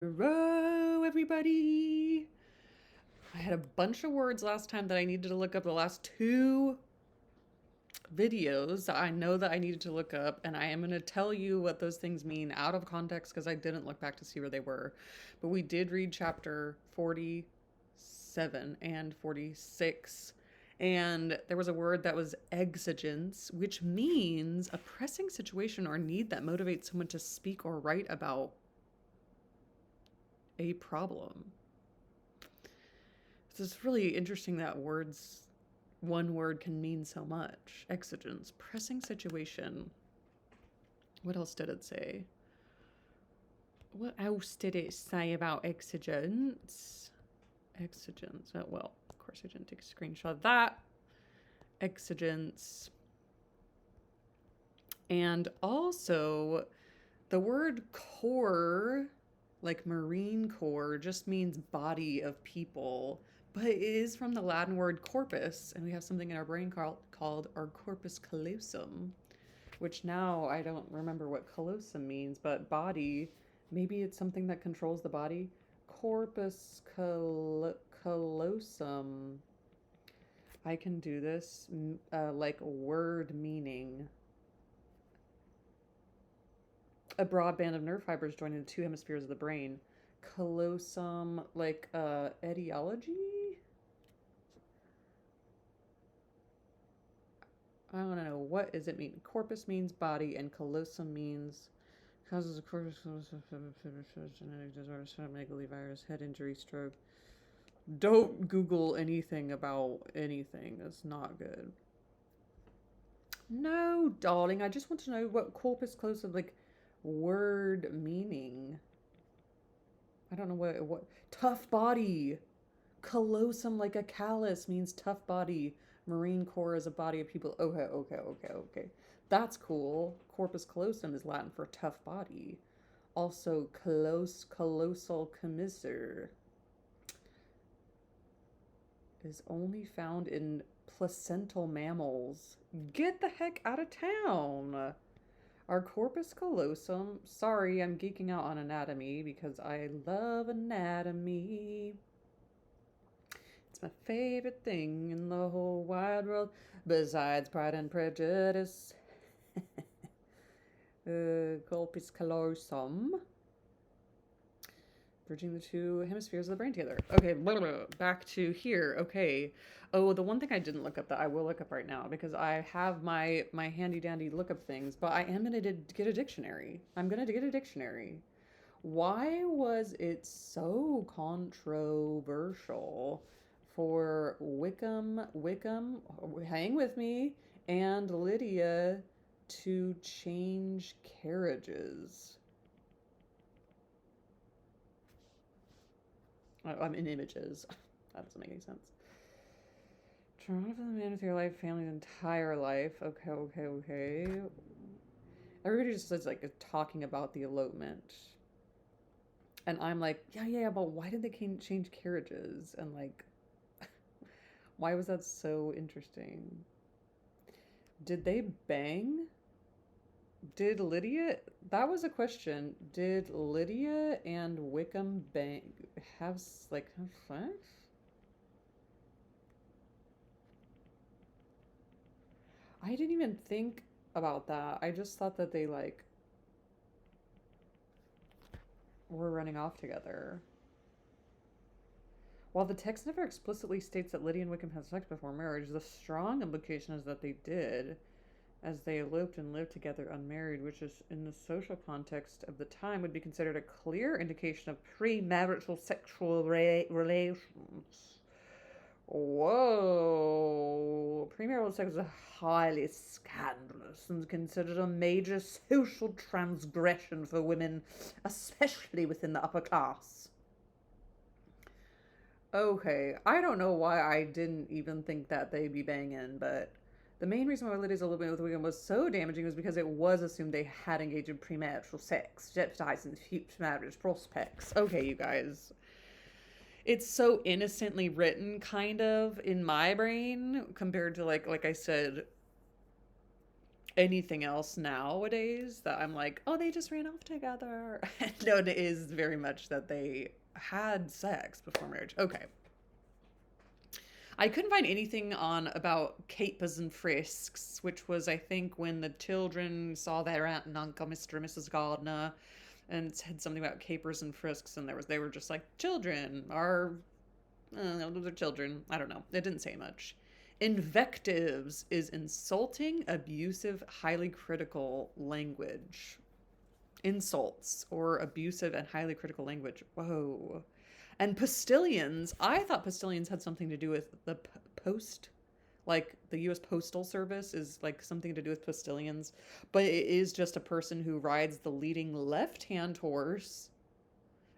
Hello, everybody. I had a bunch of words last time that I needed to look up. The last two videos I know that I needed to look up, and I am going to tell you what those things mean out of context because I didn't look back to see where they were. But we did read chapter 47 and 46. And there was a word that was exigence, which means a pressing situation or need that motivates someone to speak or write about a problem. It's really interesting that one word can mean so much. Exigence, pressing situation. What else did it say? What else did it say about exigence? Exigence. Oh, well, of course I didn't take a screenshot of that. Exigence. And also, the word core, like Marine Corps, just means body of people, but it is from the Latin word corpus, and we have something in our brain called our corpus callosum, which now I don't remember what callosum means, but body, maybe it's something that controls the body. Corpus callosum. I can do this, like word meaning. A broad band of nerve fibers joining the two hemispheres of the brain. Callosum, like etiology? I don't know. What does it mean? Corpus means body, and callosum means causes of corpus genetic disorders, megalovirus, head injury, stroke. Don't Google anything about anything. That's not good. No, darling. I just want to know what corpus callosum, like, word meaning. I don't know what tough body. Callosum, like a callus, means tough body. Marine Corps is a body of people. Okay. That's cool. Corpus callosum is Latin for tough body. Also, callosal commissure is only found in placental mammals. Get the heck out of town. Our corpus callosum. Sorry, I'm geeking out on anatomy because I love anatomy. It's my favorite thing in the whole wide world, besides Pride and Prejudice. Corpus callosum. Bridging the two hemispheres of the brain together. Okay, back to here. Okay. Oh, the one thing I didn't look up that I will look up right now because I have my handy dandy lookup things, but I am gonna get a dictionary. I'm gonna get a dictionary. Why was it so controversial for Wickham, hang with me, and Lydia to change carriages? I'm in images. That doesn't make any sense. Trauma for the man with your life, family's entire life. Okay. Everybody just is like talking about the elopement. And I'm like, yeah, but why did they change carriages? And like, why was that so interesting? Did they bang? Did Lydia? That was a question. Did Lydia and Wickham have sex? I didn't even think about that. I just thought that they like were running off together. While the text never explicitly states that Lydia and Wickham had sex before marriage, the strong implication is that they did, as they eloped and lived together unmarried, which is, in the social context of the time, would be considered a clear indication of premarital sexual relations. Whoa. Premarital sex is highly scandalous and considered a major social transgression for women, especially within the upper class. Okay, I don't know why I didn't even think that they'd be banging, but the main reason why Lydia's elopement with William was so damaging was because it was assumed they had engaged in premarital sex, jeopardizing future marriage prospects. Okay, you guys. It's so innocently written, kind of, in my brain, compared to, like I said, anything else nowadays that I'm like, oh, they just ran off together. No, it is very much that they had sex before marriage. Okay. I couldn't find anything on about capers and frisks, which was, I think, when the children saw their aunt and uncle, Mr. and Mrs. Gardner, and said something about capers and frisks, and they were just like, children are, those are children. I don't know. It didn't say much. Invectives is insulting, abusive, highly critical language. Insults or abusive and highly critical language. Whoa. And postillions, I thought postillions had something to do with the post, like the U.S. Postal Service is like something to do with postillions, but it is just a person who rides the leading left-hand horse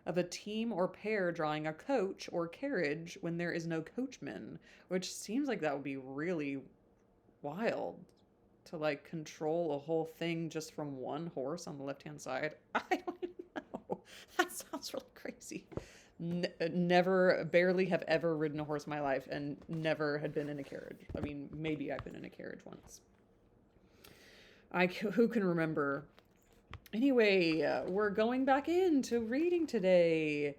of a team or pair drawing a coach or carriage when there is no coachman, which seems like that would be really wild to like control a whole thing just from one horse on the left-hand side. I don't even know. That sounds really crazy. Never, barely have ever ridden a horse in my life and never had been in a carriage. I mean, maybe I've been in a carriage once. Who can remember? Anyway, we're going back into reading today.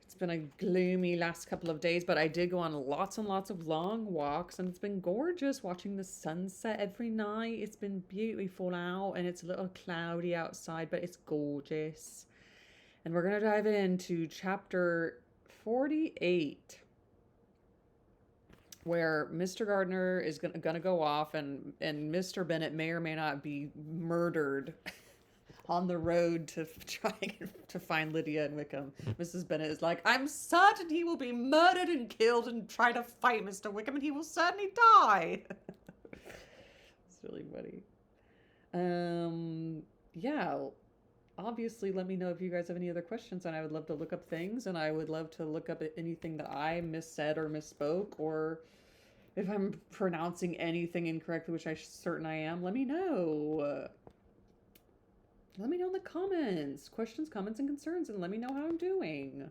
It's been a gloomy last couple of days, but I did go on lots and lots of long walks, and it's been gorgeous watching the sunset every night. It's been beautiful out, and it's a little cloudy outside, but it's gorgeous. And we're going to dive into chapter 48, where Mr. Gardner is going to go off, and Mr. Bennet may or may not be murdered on the road to trying to find Lydia and Wickham. Mrs. Bennet is like, I'm certain he will be murdered and killed and try to fight Mr. Wickham, and he will certainly die. It's really funny. Yeah. Obviously, let me know if you guys have any other questions, and I would love to look up things, and I would love to look up anything that I missaid or misspoke, or if I'm pronouncing anything incorrectly, which I'm certain I am, let me know. Let me know in the comments, questions, comments, and concerns, and let me know how I'm doing.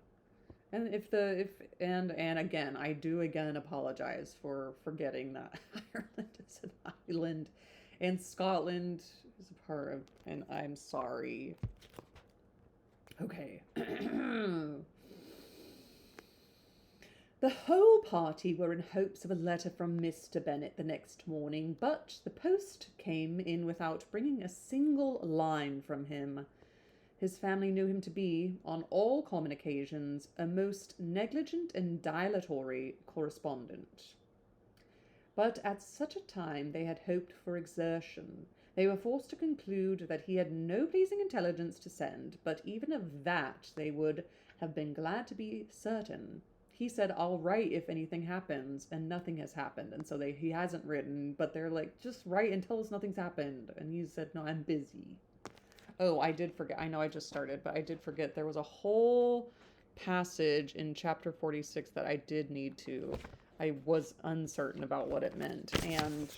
And and again, I do again apologize for forgetting that Ireland is an island, and Scotland is a part of, and I'm sorry. Okay. The whole party were in hopes of a letter from Mr. Bennet the next morning, but the post came in without bringing a single line from him. His family knew him to be, on all common occasions, a most negligent and dilatory correspondent. But at such a time they had hoped for exertion. They were forced to conclude that he had no pleasing intelligence to send, but even of that they would have been glad to be certain. He said, I'll write if anything happens, and nothing has happened. And so he hasn't written, but they're like, just write and tell us nothing's happened. And he said, no, I'm busy. Oh, I did forget. I know I just started, but I did forget. There was a whole passage in chapter 46 that I did need to. I was uncertain about what it meant. And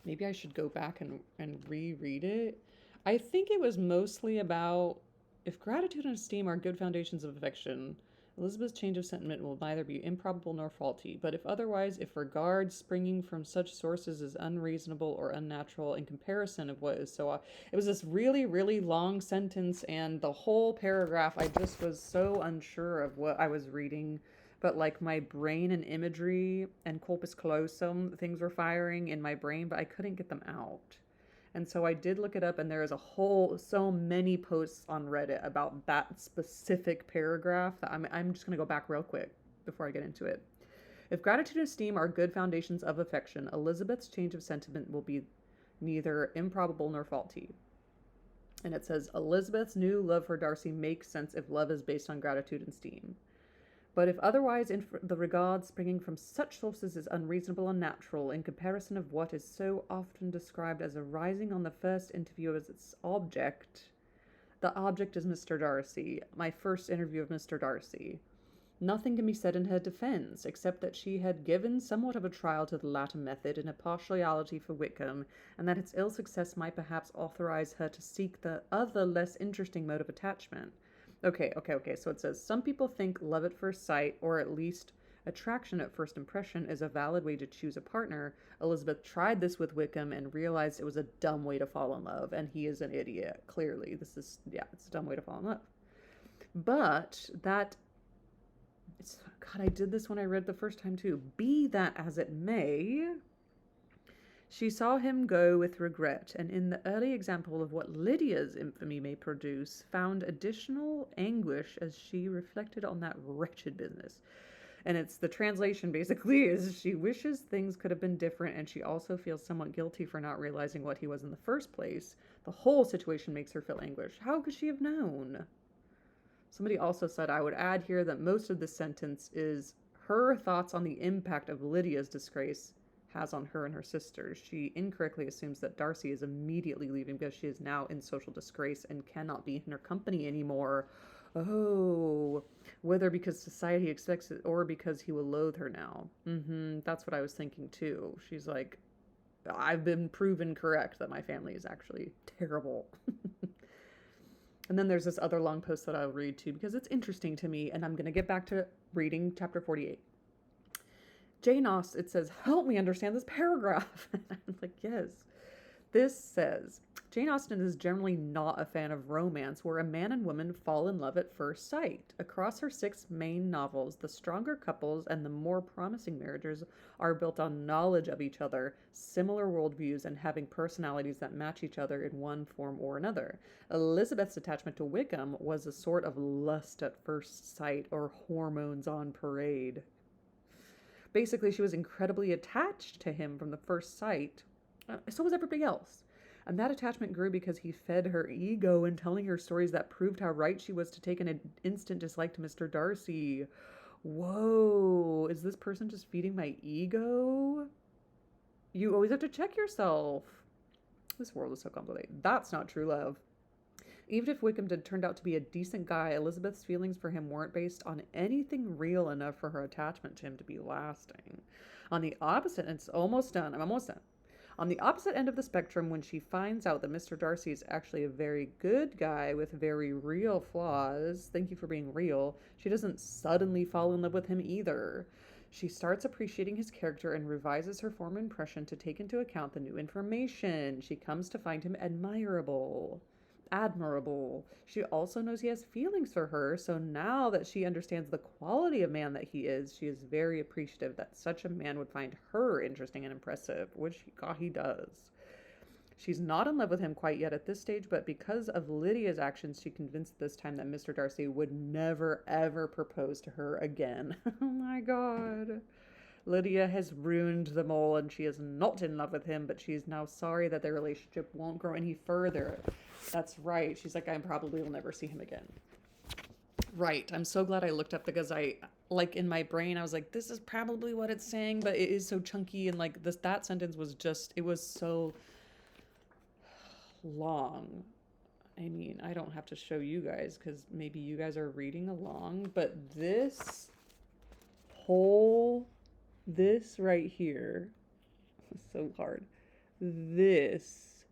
maybe I should go back and reread it. I think it was mostly about, if gratitude and esteem are good foundations of affection, Elizabeth's change of sentiment will neither be improbable nor faulty, but if otherwise, if regard springing from such sources is unreasonable or unnatural in comparison of what is so... It was this really, really long sentence, and the whole paragraph, I just was so unsure of what I was reading, but like my brain and imagery and corpus callosum, things were firing in my brain, but I couldn't get them out. And so I did look it up, and there is so many posts on Reddit about that specific paragraph that I'm just going to go back real quick before I get into it. If gratitude and esteem are good foundations of affection, Elizabeth's change of sentiment will be neither improbable nor faulty. And it says, Elizabeth's new love for Darcy makes sense if love is based on gratitude and esteem. But if otherwise the regard springing from such sources is unreasonable and unnatural in comparison of what is so often described as arising on the first interview as its object, the object is Mr. Darcy, my first interview of Mr. Darcy. Nothing can be said in her defence, except that she had given somewhat of a trial to the latter method in a partiality for Wickham, and that its ill success might perhaps authorize her to seek the other less interesting mode of attachment. Okay. So it says, some people think love at first sight, or at least Attraction at first impression is a valid way to choose a partner. Elizabeth tried this with Wickham and realized it was a dumb way to fall in love, and he is an idiot, clearly. It's a dumb way to fall in love. But God, I did this when I read the first time too. Be that as it may, she saw him go with regret, and in the early example of what Lydia's infamy may produce, found additional anguish as she reflected on that wretched business. And it's the translation basically is she wishes things could have been different, and she also feels somewhat guilty for not realizing what he was in the first place. The whole situation makes her feel anguish. How could she have known? Somebody also said, I would add here that most of this sentence is her thoughts on the impact of Lydia's disgrace has on her and her sisters. She incorrectly assumes that Darcy is immediately leaving because she is now in social disgrace and cannot be in her company anymore. Oh, whether because society expects it or because he will loathe her now. That's what I was thinking too. She's like, I've been proven correct that my family is actually terrible. And then there's this other long post that I'll read too because it's interesting to me, and I'm going to get back to reading chapter 48. Jane Austen, it says, help me understand this paragraph. I'm like, yes. This says, Jane Austen is generally not a fan of romance where a man and woman fall in love at first sight. Across her 6 main novels, the stronger couples and the more promising marriages are built on knowledge of each other, similar worldviews, and having personalities that match each other in one form or another. Elizabeth's attachment to Wickham was a sort of lust at first sight or hormones on parade. Basically, she was incredibly attached to him from the first sight. So was everybody else. And that attachment grew because he fed her ego in telling her stories that proved how right she was to take an instant dislike to Mr. Darcy. Whoa, is this person just feeding my ego? You always have to check yourself. This world is so complicated. That's not true love. Even if Wickham had turned out to be a decent guy, Elizabeth's feelings for him weren't based on anything real enough for her attachment to him to be lasting. On the opposite, it's almost done. I'm almost done. On the opposite end of the spectrum, when she finds out that Mr. Darcy is actually a very good guy with very real flaws, thank you for being real, she doesn't suddenly fall in love with him either. She starts appreciating his character and revises her former impression to take into account the new information. She comes to find him admirable. She also knows he has feelings for her, so now that she understands the quality of man that he is, she is very appreciative that such a man would find her interesting and impressive, which he does. She's not in love with him quite yet at this stage, but because of Lydia's actions, she convinced this time that Mr. Darcy would never, ever propose to her again. Oh my God. Lydia has ruined them all, and she is not in love with him, but she is now sorry that their relationship won't grow any further. That's right. She's like, I probably will never see him again. Right. I'm so glad I looked up because in my brain, I was like, this is probably what it's saying, but it is so chunky, and that sentence was it was so long. I mean, I don't have to show you guys because maybe you guys are reading along, but this right here, so hard. This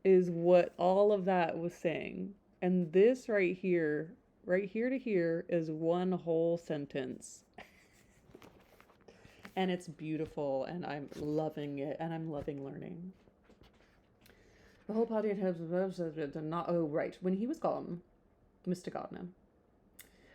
is what all of that was saying. And this right here to here is one whole sentence. And it's beautiful, and I'm loving it, and I'm loving learning. The whole party had not. Oh, right. When he was gone, Mr. Gardner.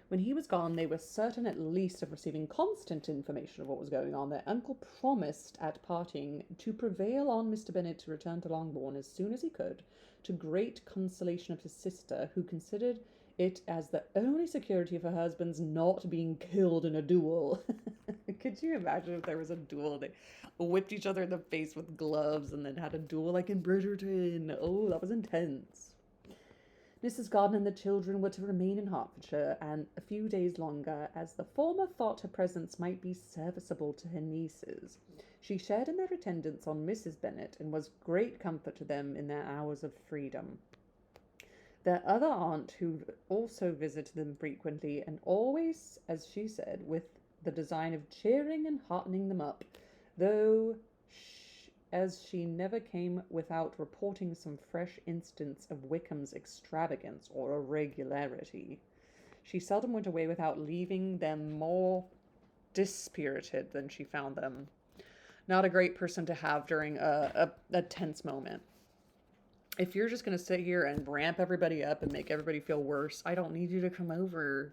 When he was gone, they were certain at least of receiving constant information of what was going on. Their uncle promised at parting to prevail on Mr. Bennet to return to Longbourn as soon as he could, to great consolation of his sister, who considered it as the only security of her husband's not being killed in a duel. Could you imagine if there was a duel? They whipped each other in the face with gloves and then had a duel like in Bridgerton. Oh, that was intense. Mrs. Gardner and the children were to remain in Hertfordshire and a few days longer, as the former thought her presence might be serviceable to her nieces. She shared in their attendance on Mrs. Bennet, and was great comfort to them in their hours of freedom. Their other aunt, who also visited them frequently, and always, as she said, with the design of cheering and heartening them up, though as she never came without reporting some fresh instance of Wickham's extravagance or irregularity. She seldom went away without leaving them more dispirited than she found them. Not a great person to have during a tense moment. If you're just going to sit here and ramp everybody up and make everybody feel worse, I don't need you to come over.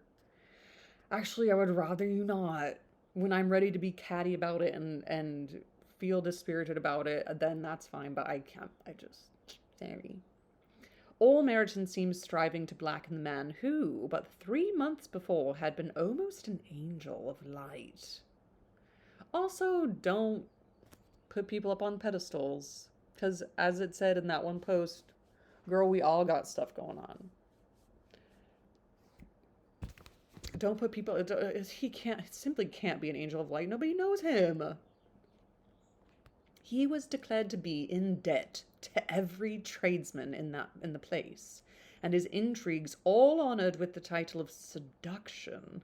Actually, I would rather you not. When I'm ready to be catty about it and feel dispirited about it, then that's fine, but I can't. I just. Sorry. All Meryton seems striving to blacken the man who, but 3 months before, had been almost an angel of light. Also, don't put people up on pedestals. Because, as it said in that one post, girl, we all got stuff going on. Don't put people... He simply can't be an angel of light. Nobody knows him. He was declared to be in debt to every tradesman in the place, and his intrigues, all honoured with the title of seduction,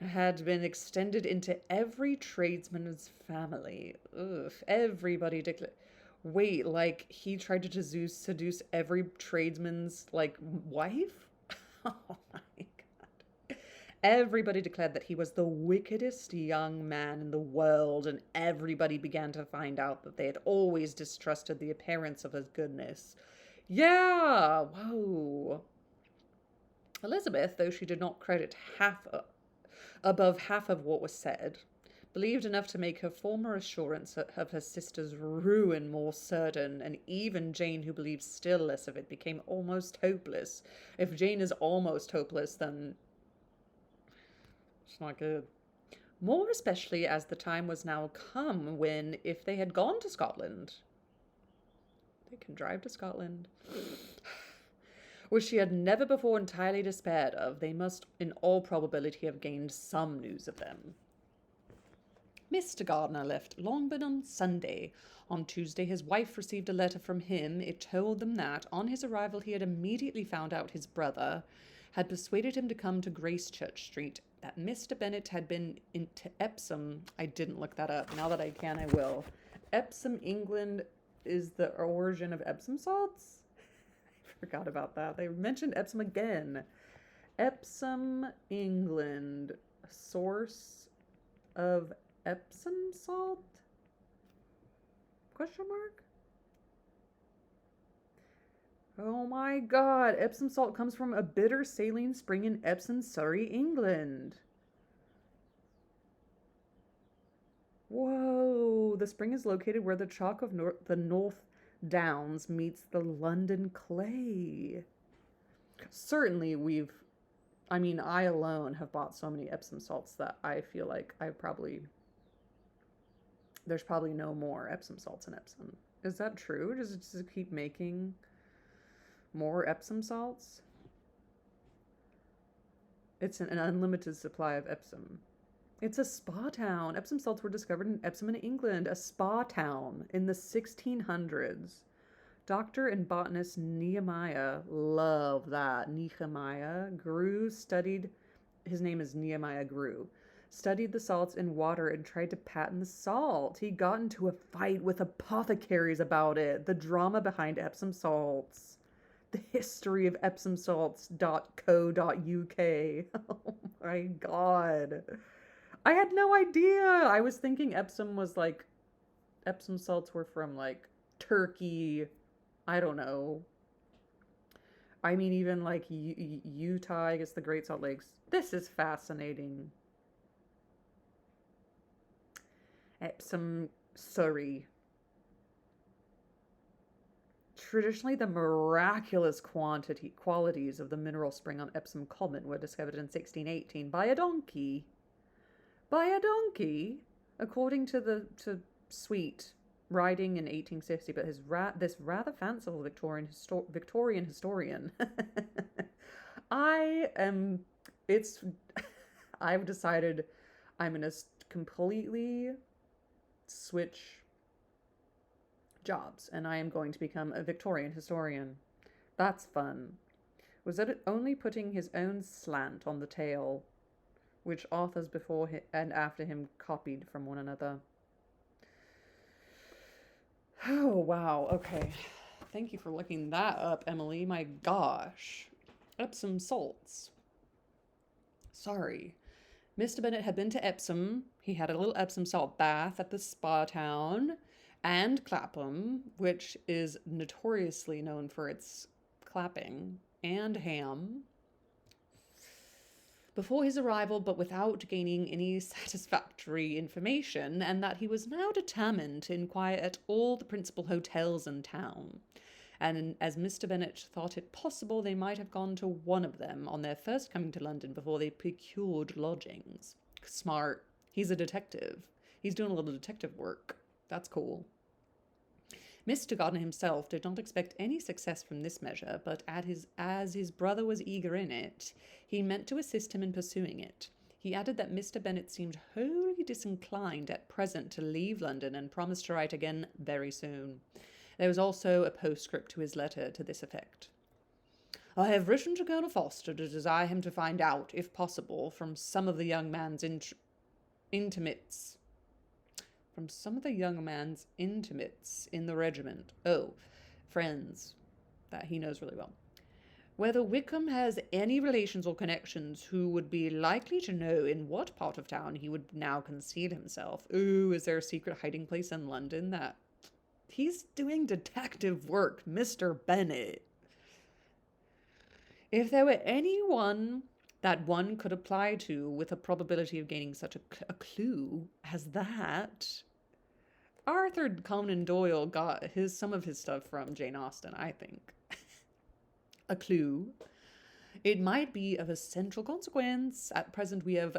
had been extended into every tradesman's family. Ugh, everybody declared... Wait, like, he tried to seduce every tradesman's, like, wife? Oh my god. Everybody declared that he was the wickedest young man in the world, and everybody began to find out that they had always distrusted the appearance of his goodness. Yeah! Whoa. Elizabeth, though she did not credit above half of what was said, believed enough to make her former assurance of her sister's ruin more certain, and even Jane, who believed still less of it, became almost hopeless. If Jane is almost hopeless, then it's not good. More especially as the time was now come when, if they had gone to Scotland, they can drive to Scotland, which she had never before entirely despaired of, they must in all probability have gained some news of them. Mr. Gardiner left Longbourn on Sunday. On Tuesday his wife received a letter from him. It told them that, on his arrival, he had immediately found out his brother had persuaded him to come to Gracechurch Street, that Mr. Bennet had been into Epsom. I didn't look that up. Now that I can, I will. Epsom, England, is the origin of Epsom salts? I forgot about that. They mentioned Epsom again. Epsom, England, source of Epsom salt? Question mark? Oh my god, Epsom salt comes from a bitter saline spring in Epsom, Surrey, England. Whoa, the spring is located where the chalk of the North Downs meets the London clay. Certainly I alone have bought so many Epsom salts that I feel like there's probably no more Epsom salts in Epsom. Is that true? Does it just keep making more Epsom salts? It's an unlimited supply of Epsom. It's a spa town. Epsom salts were discovered in Epsom in England, a spa town in the 1600s. Doctor and botanist Nehemiah, love that, Nehemiah Grew studied, his name is Nehemiah Grew, studied the salts in water and tried to patent the salt. He got into a fight with apothecaries about it. The drama behind Epsom salts. The history of epsomsalts.co.uk. Oh my god. I had no idea. I was thinking Epsom salts were from like Turkey. I don't know. I mean, even like Utah, I guess the Great Salt Lakes. This is fascinating. Epsom, Surrey. Traditionally, the miraculous qualities of the mineral spring on Epsom Common were discovered in 1618 by a donkey. By a donkey, according to Sweet, writing in 1860, but this rather fanciful Victorian historian. I've decided I'm going to completely switch jobs, and I am going to become a Victorian historian. That's fun. Was it only putting his own slant on the tale, which authors before and after him copied from one another? Oh, wow. Okay. Thank you for looking that up, Emily. My gosh. Epsom salts. Sorry. Mr. Bennet had been to Epsom. He had a little Epsom salt bath at the spa town, and Clapham, which is notoriously known for its clapping, and ham, before his arrival, but without gaining any satisfactory information, and that he was now determined to inquire at all the principal hotels in town. And as Mr. Bennet thought it possible they might have gone to one of them on their first coming to London before they procured lodgings. Smart. He's a detective. He's doing a little detective work. That's cool. Mr. Gardiner himself did not expect any success from this measure, but as his brother was eager in it, he meant to assist him in pursuing it. He added that Mr. Bennet seemed wholly disinclined at present to leave London, and promised to write again very soon. There was also a postscript to his letter to this effect. I have written to Colonel Forster to desire him to find out, if possible, from some of the young man's intimates in the regiment. Oh, friends that he knows really well. Whether Wickham has any relations or connections who would be likely to know in what part of town he would now conceal himself. Ooh, is there a secret hiding place in London that... He's doing detective work, Mr. Bennet. If there were anyone that one could apply to with a probability of gaining such a clue as that... Arthur Conan Doyle got some of his stuff from Jane Austen, I think. A clue. It might be of essential consequence. At present, we have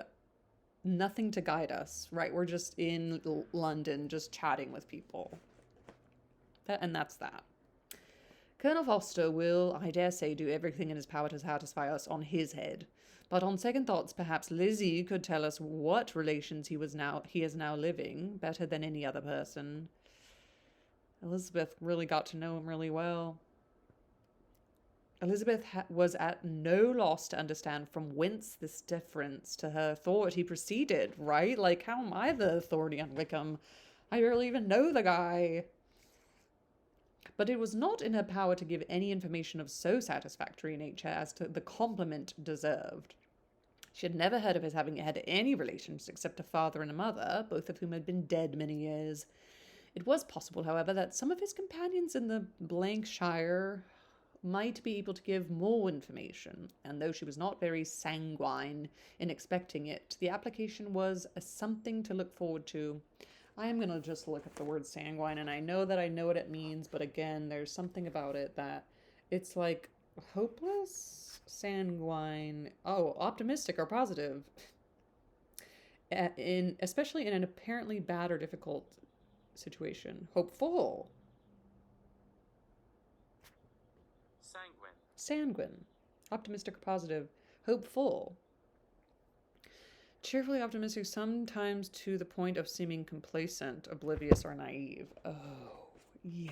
nothing to guide us, right? We're just in London, just chatting with people. And that's that. Colonel Forster will, I dare say, do everything in his power to satisfy us on his head. But on second thoughts, perhaps Lizzie could tell us what relations he is now living, better than any other person. Elizabeth really got to know him really well. Elizabeth was at no loss to understand from whence this deference to her authority proceeded, right? Like, how am I the authority on Wickham? I barely even know the guy. But it was not in her power to give any information of so satisfactory a nature as to the compliment deserved. She had never heard of his having had any relations except a father and a mother, both of whom had been dead many years. It was possible, however, that some of his companions in the Shire might be able to give more information, and though she was not very sanguine in expecting it, the application was a something to look forward to. I am going to just look at the word sanguine, and I know that I know what it means, but again, there's something about it that it's like hopeless, sanguine, optimistic or positive, especially in an apparently bad or difficult situation. Hopeful. Sanguine. Optimistic or positive. Hopeful. Cheerfully optimistic, sometimes to the point of seeming complacent, oblivious, or naive. Oh, yeah.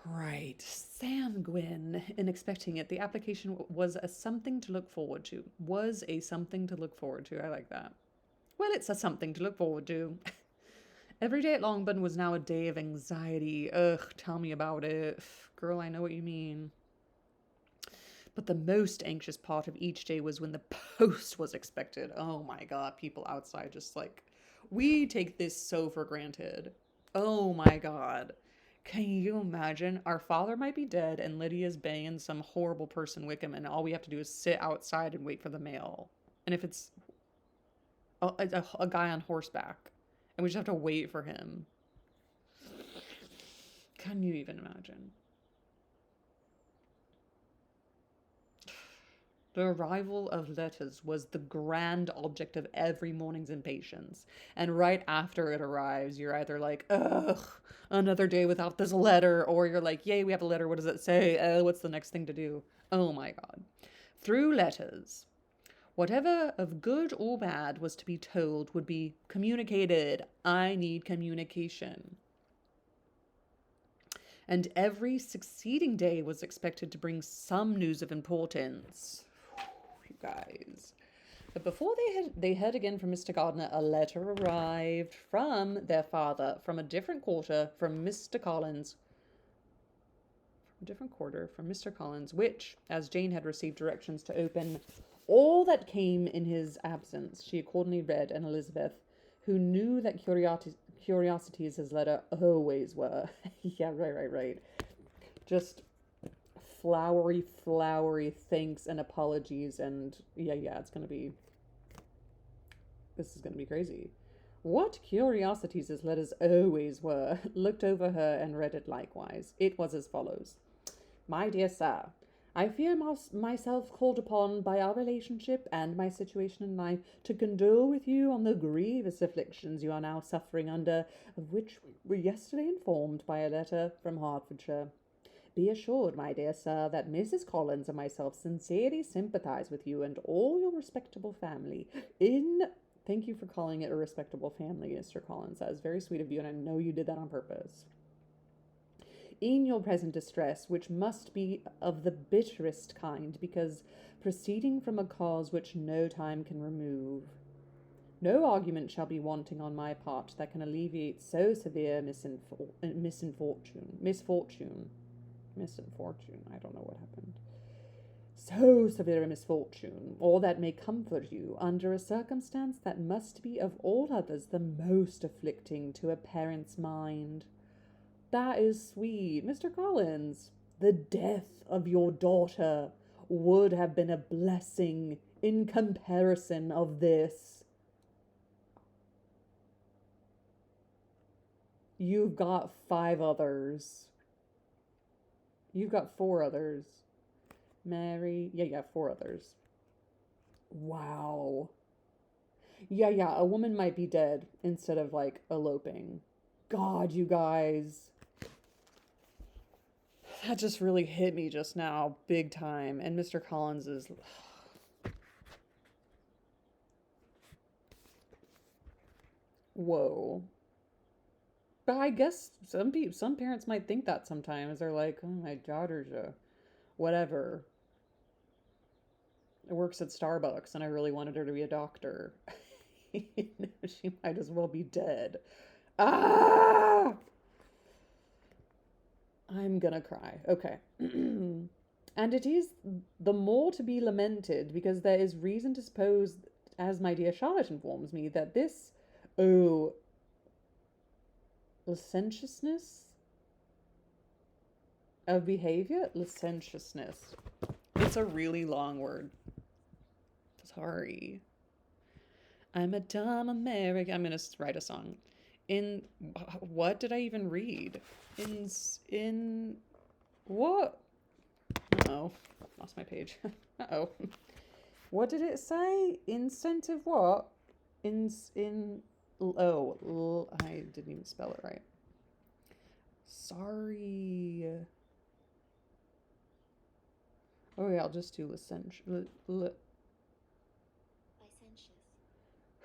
Right. Sanguine. In expecting it, the application was a something to look forward to. I like that. Well, it's a something to look forward to. Every day at Longbourn was now a day of anxiety. Ugh, tell me about it. Girl, I know what you mean. But the most anxious part of each day was when the post was expected. Oh my God, people outside just like, we take this so for granted. Oh my God. Can you imagine? Our father might be dead and Lydia's banging some horrible person Wickham, and all we have to do is sit outside and wait for the mail. And if it's a guy on horseback, and we just have to wait for him. Can you even imagine? The arrival of letters was the grand object of every morning's impatience. And right after it arrives, you're either like, ugh, another day without this letter, or you're like, yay, we have a letter, what does it say? What's the next thing to do? Oh my God. Through letters, whatever of good or bad was to be told would be communicated. I need communication. And every succeeding day was expected to bring some news of importance. You guys. But before they heard again from Mr. Gardiner, a letter arrived from their father, from a different quarter, from Mr. Collins. a different quarter from Mr. Collins, which, as Jane had received directions to open all that came in his absence, she accordingly read, and Elizabeth, who knew that curiosities his letter always were. Yeah, right. Just flowery thanks and apologies, and yeah, this is gonna be crazy. What curiosities his letters always were, looked over her and read it likewise. It was as follows. My dear sir, I fear myself called upon by our relationship and my situation in life to condole with you on the grievous afflictions you are now suffering under, of which we were yesterday informed by a letter from Hertfordshire. Be assured, my dear sir, that Mrs. Collins and myself sincerely sympathize with you and all your respectable family in... Thank you for calling it a respectable family, Mr. Collins. That is very sweet of you, and I know you did that on purpose. In your present distress, which must be of the bitterest kind, because proceeding from a cause which no time can remove, no argument shall be wanting on my part that can alleviate so severe misfortune. I don't know what happened. So severe a misfortune, or that may comfort you under a circumstance that must be of all others the most afflicting to a parent's mind. That is sweet, Mr. Collins. The death of your daughter would have been a blessing in comparison of this. You've got 5 others. You've got 4 others. Mary, 4 others. Wow. Yeah, a woman might be dead instead of, like, eloping. God, you guys. That just really hit me just now, big time. And Mr. Collins is... Whoa. But I guess some parents might think that sometimes. They're like, oh, my daughter's a... whatever. Works at Starbucks and I really wanted her to be a doctor. She might as well be dead. Ah! I'm gonna cry. Okay. And it is the more to be lamented because there is reason to suppose, as my dear Charlotte informs me, that this, licentiousness of behavior? Licentiousness. It's a really long word. Sorry. I'm a dumb American. I'm going to write a song. What did I even read? In what? Uh-oh. Lost my page. Uh-oh. What did it say? Incentive what? I didn't even spell it right. Sorry. Oh yeah, I'll just do licentious.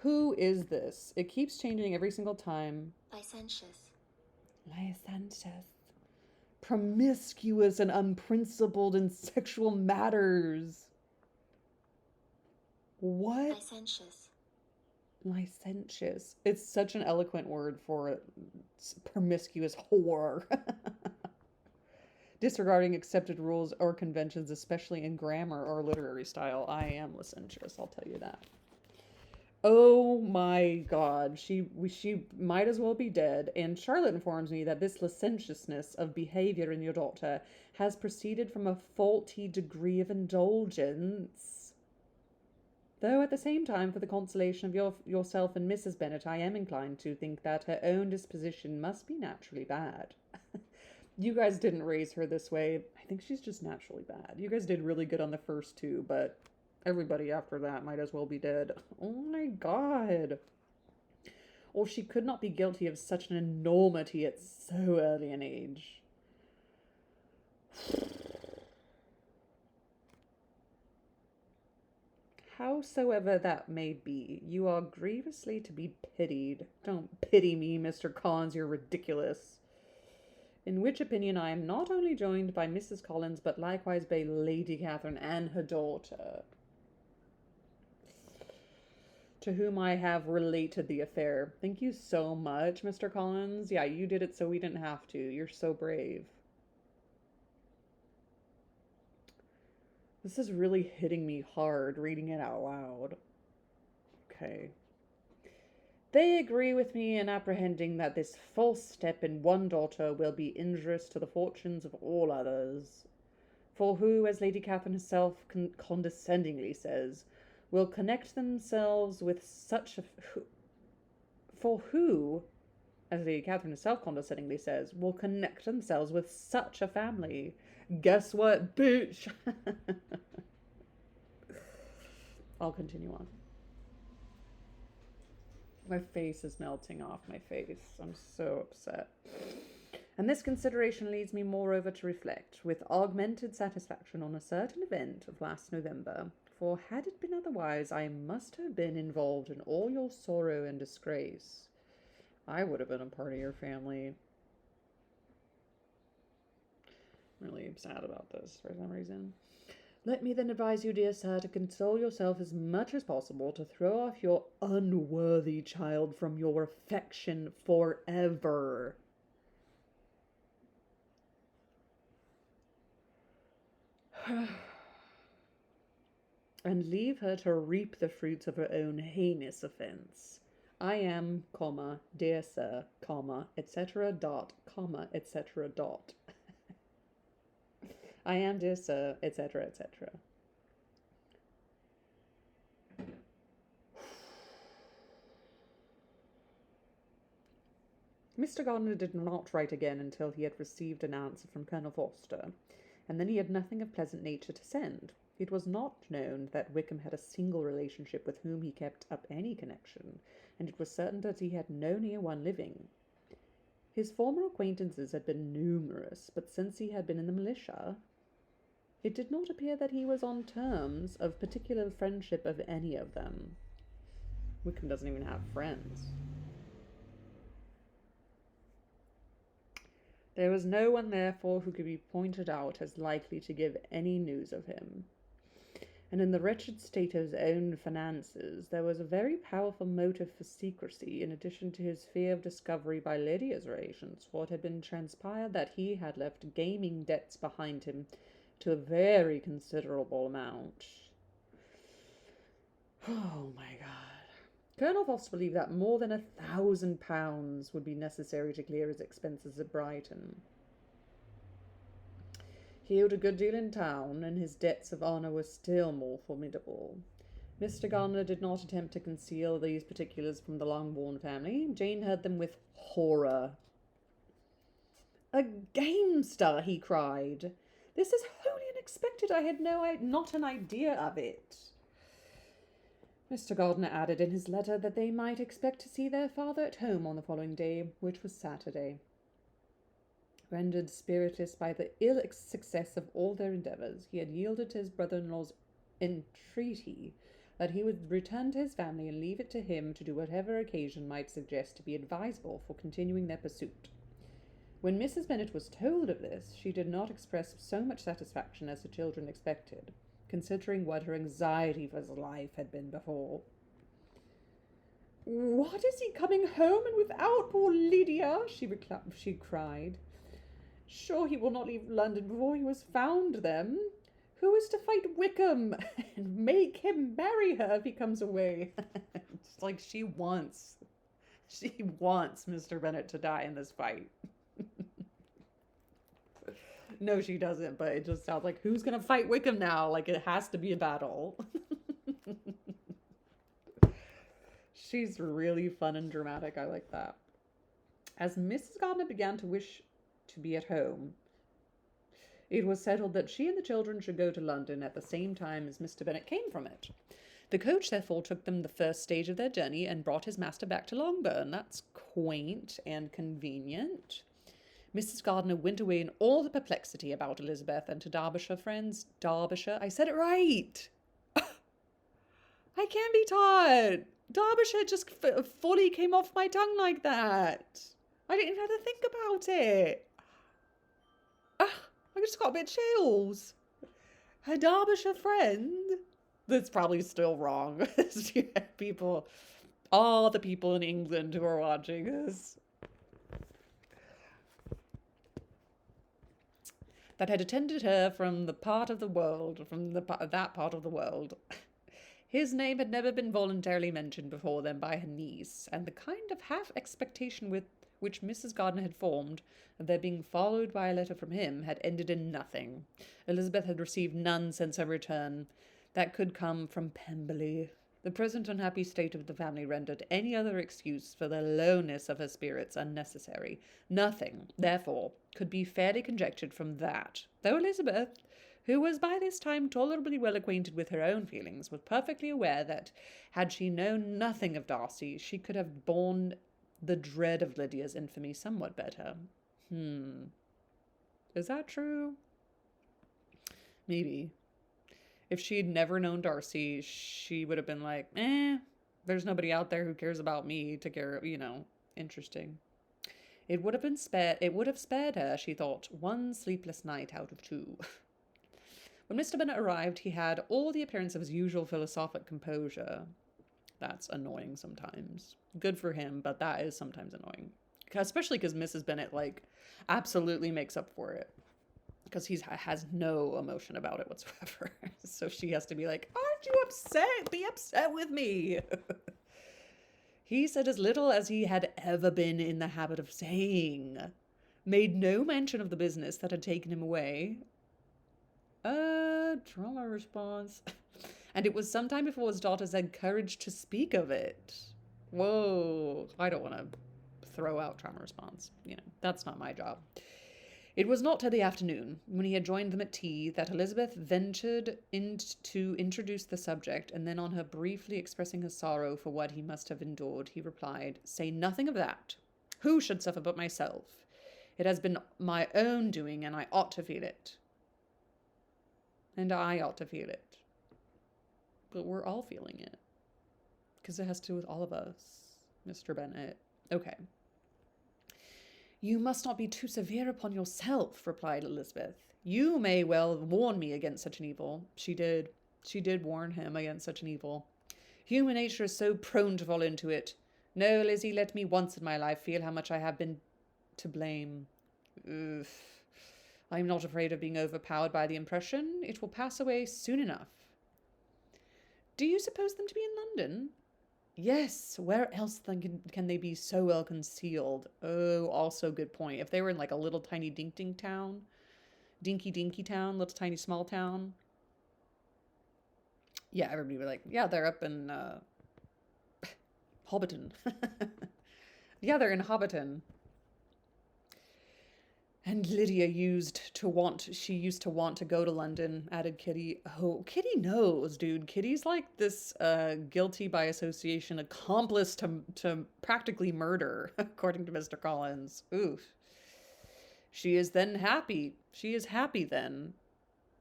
Who is this? It keeps changing every single time. Licentious. Promiscuous and unprincipled in sexual matters. What? Licentious. It's such an eloquent word for a promiscuous whore. Disregarding accepted rules or conventions, especially in grammar or literary style. I am licentious, I'll tell you that. Oh my God, she might as well be dead. And Charlotte informs me that this licentiousness of behavior in your daughter has proceeded from a faulty degree of indulgence. Though at the same time, for the consolation of yourself and Mrs. Bennet, I am inclined to think that her own disposition must be naturally bad. You guys didn't raise her this way. I think she's just naturally bad. You guys did really good on the first 2, but everybody after that might as well be dead. Oh my God. Or she could not be guilty of such an enormity at so early an age. Howsoever that may be, you are grievously to be pitied. Don't pity me, Mr. Collins, you're ridiculous. In which opinion I am not only joined by Mrs. Collins, but likewise by Lady Catherine and her daughter, to whom I have related the affair. Thank you so much, Mr. Collins. Yeah, you did it so we didn't have to. You're so brave. This is really hitting me hard reading it out loud. Okay. They agree with me in apprehending that this false step in one daughter will be injurious to the fortunes of all others. For who, as Lady Catherine herself condescendingly says, will connect themselves with such a... For who, as Lady Catherine herself condescendingly says, will connect themselves with such a family? Guess what, bitch? I'll continue on. My face is melting off my face. I'm so upset. And this consideration leads me moreover to reflect with augmented satisfaction on a certain event of last November, for had it been otherwise, I must have been involved in all your sorrow and disgrace. I would have been a part of your family. I'm really sad about this for some reason. Let me then advise you, dear sir, to console yourself as much as possible, to throw off your unworthy child from your affection forever. And leave her to reap the fruits of her own heinous offence. I am, comma, dear sir, comma, etc. dot, comma, etc. dot. I am, dear sir, etc., etc. Mr. Gardiner did not write again until he had received an answer from Colonel Forster, and then he had nothing of pleasant nature to send. It was not known that Wickham had a single relationship with whom he kept up any connection, and it was certain that he had no near one living. His former acquaintances had been numerous, but since he had been in the militia, it did not appear that he was on terms of particular friendship of any of them. Wickham doesn't even have friends. There was no one, therefore, who could be pointed out as likely to give any news of him. And in the wretched state of his own finances, there was a very powerful motive for secrecy, in addition to his fear of discovery by Lydia's relations, for it had been transpired that he had left gaming debts behind him to a very considerable amount. Oh my God. Colonel Foster believed that more than £1,000 would be necessary to clear his expenses at Brighton. He owed a good deal in town, and his debts of honour were still more formidable. Mr. Gardiner did not attempt to conceal these particulars from the Longbourn family. Jane heard them with horror. "A gamester!" he cried. "This is wholly unexpected. I had not an idea of it." Mr. Gardiner added in his letter that they might expect to see their father at home on the following day, which was Saturday. Rendered spiritless by the ill success of all their endeavours, he had yielded to his brother-in-law's entreaty that he would return to his family and leave it to him to do whatever occasion might suggest to be advisable for continuing their pursuit. When Mrs. Bennet was told of this, she did not express so much satisfaction as the children expected, considering what her anxiety for his life had been before. "What, is he coming home and without poor Lydia?" she cried. "Sure he will not leave London before he was found then. Who is to fight Wickham and make him marry her if he comes away?" It's like she wants Mr. Bennet to die in this fight. No, she doesn't, but it just sounds like, who's going to fight Wickham now? Like, it has to be a battle. She's really fun and dramatic. I like that. As Mrs. Gardiner began to wish to be at home, it was settled that she and the children should go to London at the same time as Mr. Bennet came from it. The coach, therefore, took them the first stage of their journey and brought his master back to Longbourn. That's quaint and convenient. Mrs. Gardiner went away in all the perplexity about Elizabeth and to Derbyshire friends. Derbyshire? I said it right! I can't be taught! Derbyshire just fully came off my tongue like that. I didn't even have to think about it. I just got a bit chills. A Derbyshire friend? That's probably still wrong. People, all the people in England who are watching this. that had attended her from that part of the world. His name had never been voluntarily mentioned before them by her niece, and the kind of half expectation which Mrs. Gardiner had formed of their being followed by a letter from him had ended in nothing. Elizabeth had received none since her return that could come from Pemberley. The present unhappy state of the family rendered any other excuse for the lowness of her spirits unnecessary. Nothing, therefore, could be fairly conjectured from that, though Elizabeth, who was by this time tolerably well acquainted with her own feelings, was perfectly aware that, had she known nothing of Darcy, she could have borne the dread of Lydia's infamy somewhat better. Is that true? Maybe. If she'd never known Darcy, she would have been like, there's nobody out there who cares about me to care, interesting. It would have spared her, she thought, one sleepless night out of two. When Mr. Bennet arrived, he had all the appearance of his usual philosophic composure. That's annoying sometimes. Good for him, but that is sometimes annoying. Especially because Mrs. Bennet, absolutely makes up for it. Because he has no emotion about it whatsoever. So she has to be like, aren't you upset? Be upset with me. He said as little as he had ever been in the habit of saying. Made no mention of the business that had taken him away. Trauma response. And it was some time before his daughters had courage to speak of it. Whoa. I don't want to throw out trauma response. That's not my job. It was not till the afternoon, when he had joined them at tea, that Elizabeth ventured to introduce the subject, and then on her briefly expressing her sorrow for what he must have endured, he replied, "Say nothing of that. Who should suffer but myself? It has been my own doing, and I ought to feel it. And I ought to feel it. But we're all feeling it. Because it has to do with all of us, Mr. Bennet. Okay. You must not be too severe upon yourself, replied Elizabeth. You may well warn me against such an evil. She did warn him against such an evil. Human nature is so prone to fall into it. No, Lizzie, let me once in my life feel how much I have been to blame. I am not afraid of being overpowered by the impression. It will pass away soon enough. Do you suppose them to be in London? Yes, where else can they be so well concealed? Oh, also good point. If they were in a little tiny dinky town, little tiny small town. Yeah, everybody would be like, yeah, they're up in Hobbiton. Yeah, they're in Hobbiton. And Lydia used to want to go to London, added Kitty. Oh, Kitty knows, dude. Kitty's like this guilty by association accomplice to practically murder, according to Mr. Collins. Oof. She is then happy. She is happy then.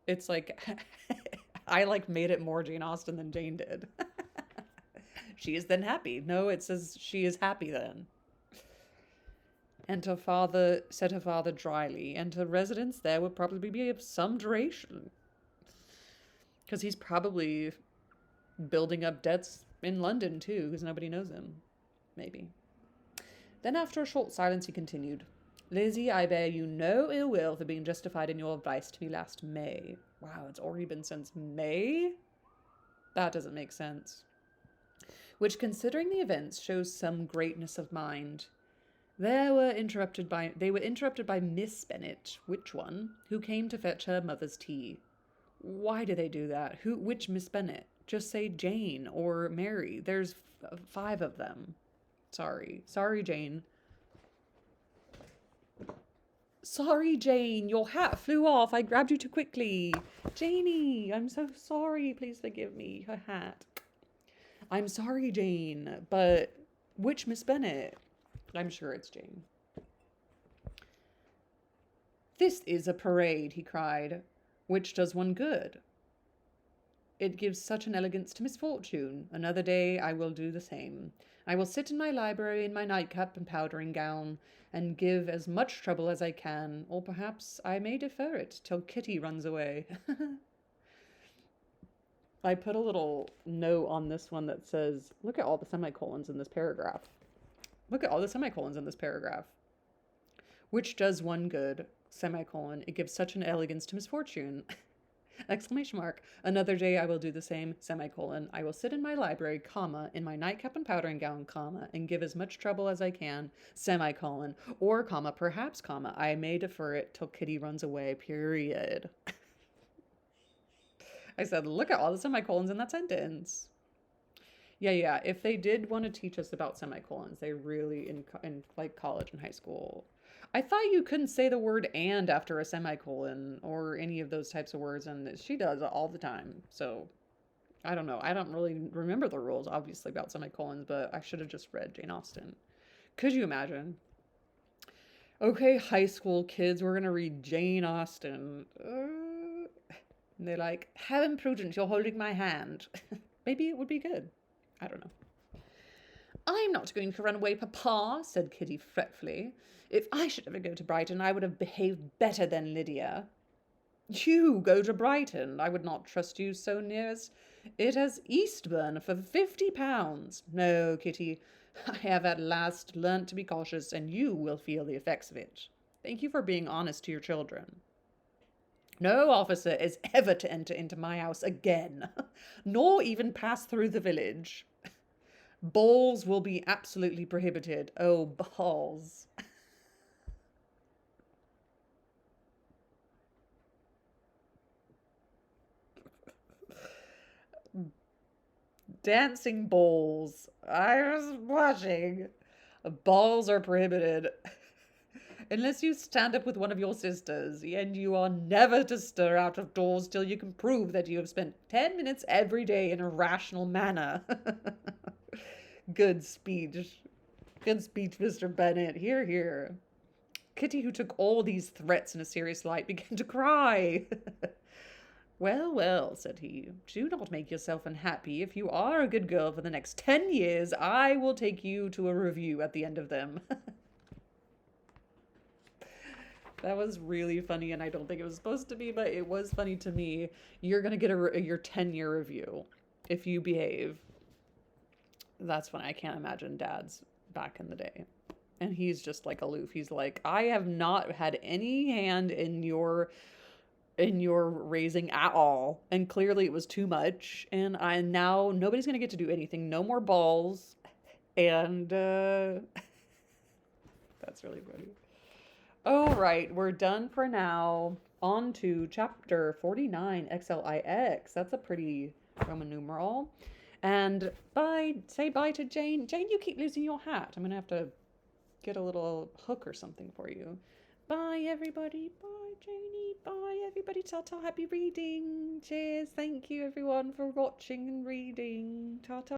It's like, I made it more Jane Austen than Jane did. She is then happy. No, it says she is happy then. And said her father dryly, and her residence there would probably be of some duration. Because he's probably building up debts in London, too, because nobody knows him. Maybe. Then after a short silence he continued, Lizzie, I bear you no ill will for being justified in your advice to me last May. Wow, it's already been since May? That doesn't make sense. Which, considering the events, shows some greatness of mind. They were interrupted by Miss Bennet, which one, who came to fetch her mother's tea. Why do they do that? Which Miss Bennet? Just say Jane or Mary. There's 5 of them. Sorry, Jane. Sorry, Jane, your hat flew off. I grabbed you too quickly. Janie, I'm so sorry. Please forgive me. Her hat. I'm sorry, Jane, but which Miss Bennet? I'm sure it's Jane. This is a parade, he cried, which does one good. It gives such an elegance to misfortune. Another day I will do the same. I will sit in my library in my nightcap and powdering gown, and give as much trouble as I can, or perhaps I may defer it till Kitty runs away. I put a little note on this one that says, look at all the semicolons in this paragraph. Look at all the semicolons in this paragraph. Which does one good. semicolon. It gives such an elegance to misfortune. Exclamation mark. Another day I will do the same, semicolon. I will sit in my library, comma, in my nightcap and powdering gown, comma, and give as much trouble as I can, semicolon. Or, comma, perhaps, comma, I may defer it till Kitty runs away, period. I said, look at all the semicolons in that sentence. Yeah. If they did want to teach us about semicolons, they really, in like college and high school, I thought you couldn't say the word and after a semicolon or any of those types of words, and she does all the time. So I don't know. I don't really remember the rules, obviously, about semicolons, but I should have just read Jane Austen. Could you imagine? Okay, high school kids, we're going to read Jane Austen. And they're like, how imprudent, you're holding my hand. Maybe it would be good. I don't know. I'm not going to run away, Papa, said Kitty fretfully. If I should ever go to Brighton, I would have behaved better than Lydia. You go to Brighton? I would not trust you so near it as Eastbourne for £50. No, Kitty, I have at last learnt to be cautious, and you will feel the effects of it. Thank you for being honest to your children. No officer is ever to enter into my house again, nor even pass through the village. Balls will be absolutely prohibited. Oh, balls. Dancing balls. I was blushing. Balls are prohibited. Unless you stand up with one of your sisters, and you are never to stir out of doors till you can prove that you have spent 10 minutes every day in a rational manner. Good speech. Good speech, Mr. Bennet. Hear, hear. Kitty, who took all these threats in a serious light, began to cry. Well, said he, do not make yourself unhappy. If you are a good girl for the next 10 years, I will take you to a review at the end of them. That was really funny, and I don't think it was supposed to be, but it was funny to me. You're going to get your 10-year review if you behave. That's funny. I can't imagine dads back in the day. And he's just like aloof. He's like, I have not had any hand in your raising at all, and clearly it was too much, and now nobody's going to get to do anything. No more balls. And that's really funny. All right, we're done for now. On to chapter 49, XLIX. That's a pretty Roman numeral. And say bye to Jane. Jane, you keep losing your hat. I'm going to have to get a little hook or something for you. Bye, everybody. Bye, Janie. Bye, everybody. Ta-ta. Happy reading. Cheers. Thank you, everyone, for watching and reading. Ta-ta.